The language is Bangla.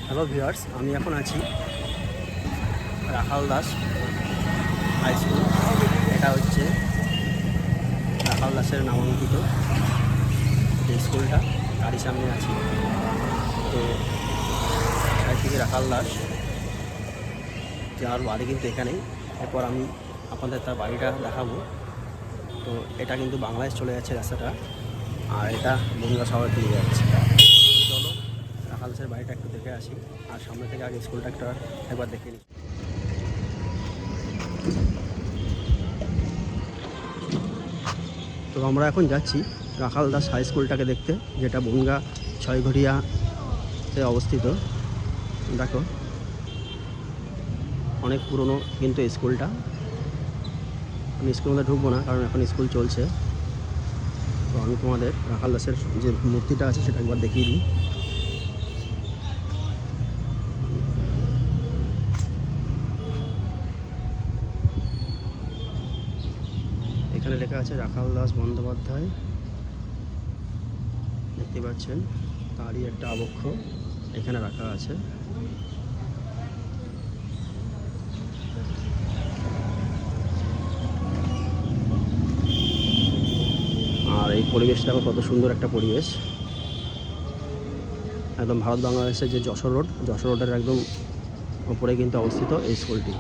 হ্যালো ভিউয়ার্স, আমি এখন আছি রাখাল দাস হাই স্কুল। এটা হচ্ছে রাখাল দাসের নামাঙ্কিত যে স্কুলটা, তারই সামনে আছি। তো সাই থেকে রাখাল দাস যার বাড়ি কিন্তু এখানেই। এরপর আমি আপনাদের তার বাড়িটা দেখাবো। তো এটা কিন্তু বাংলাদেশ চলে যাচ্ছে রাস্তাটা, আর এটা বনগাঁ শহরের দিকে যাচ্ছে। চলো রাখাল দাসের বাড়িটা একটু দেখে আসি, আর সামনে থেকে আগে স্কুলটা একবার দেখে নিই। তো আমরা এখন যাচ্ছি রাখাল দাস হাই স্কুলটাকে দেখতে, যেটা বনগাঁ ছয়ঘরিয়াতে অবস্থিত। দেখো অনেক পুরনো কিন্তু স্কুলটা। আমি স্কুলের মধ্যে ঢুকবো না, কারণ এখন স্কুল চলছে। তো আমি তোমাদের রাখাল দাসের যে মূর্তিটা আছে সেটা একবার দেখিয়ে দিই। এখানে লেখা আছে রাখাল দাস বন্দ্যোপাধ্যায়, দেখতে পাচ্ছেন। তারই একটা আবক্ষ এখানে রাখা আছে। আর এই পরিবেশটা কত সুন্দর একটা পরিবেশ, একদম ভারত বাংলাদেশের যে যশোর রোডের একদম উপরে কিন্তু অবস্থিত এই স্কুলটি।